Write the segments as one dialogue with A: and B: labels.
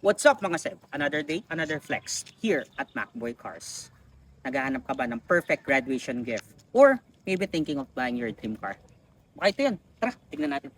A: What's up mga Seb? Another day, another flex here at Macboy Cars. Naghahanap ka ba ng perfect graduation gift? Or maybe thinking of buying your dream car? Baka ito yun. Tara, tignan natin.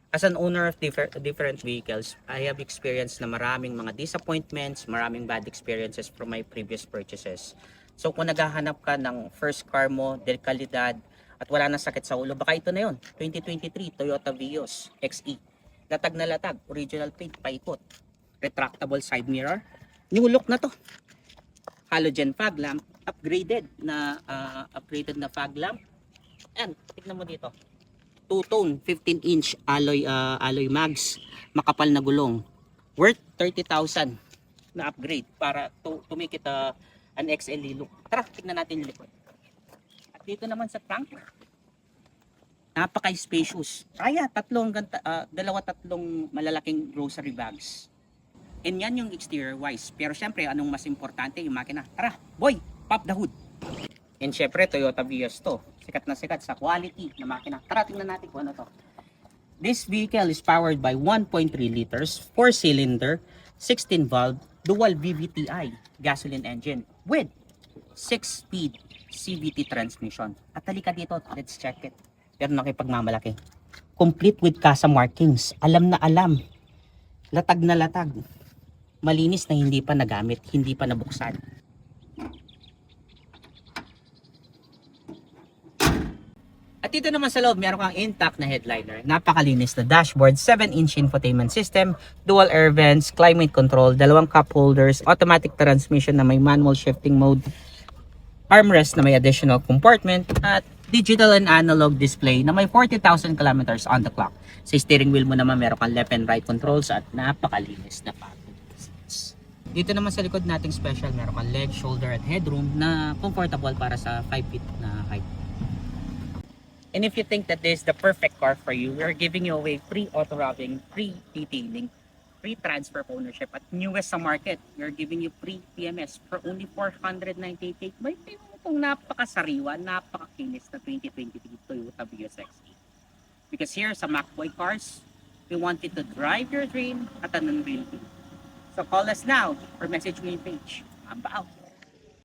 A: As an owner of different vehicles, I have experienced na maraming mga disappointments, maraming bad experiences from my previous purchases. So kung naghahanap ka ng first car mo, del kalidad, at wala nang sakit sa ulo, baka ito na yun. 2023 Toyota Vios XE. Latag na latag, original paint, paikot. Retractable side mirror. New look na to. Halogen fog lamp, upgraded na fog lamp. And tignan mo dito. Two-tone 15-inch alloy mags, makapal na gulong, worth 30,000 na upgrade para to make it an XLE look. Tara, tignan natin yung likod. At dito naman sa trunk, napaka-spacious. Kaya tatlong malalaking grocery bags. And yan yung exterior wise. Pero syempre, anong mas importante yung makina? Tara, boy, pop the hood. And syempre, Toyota Vios to. Sikat na sikat sa quality na makina. Tara, tingnan natin kung ano to. This vehicle is powered by 1.3 liters, 4-cylinder, 16-valve, dual VVTi gasoline engine with 6-speed CVT transmission. At halika dito, let's check it. Pero nakipagmamalaki. Complete with CASA markings. Alam na alam. Latag na latag. Malinis na hindi pa nagamit, hindi pa nabuksan. At dito naman sa loob, meron kang intact na headliner. Napakalinis na dashboard, 7-inch infotainment system, dual air vents, climate control, dalawang cup holders, automatic transmission na may manual shifting mode, armrest na may additional compartment, at digital and analog display na may 40,000 kilometers on the clock. Sa steering wheel mo naman, meron kang left and right controls at napakalinis na paddle seats. Dito naman sa likod nating special, meron kang leg, shoulder, at headroom na comfortable para sa 5 feet na height. And if you think that this is the perfect car for you, we're giving you away free auto wrapping, free detailing, free transfer of ownership. At newest sa market, we're giving you free PMS for only 498. May tingnan mo itong napakasariwa, napakakinis na 2023 Toyota Vios XE. Because here sa Macboy Cars, we want you to drive your dream at an unreal view. So call us now or message me page. I'm out.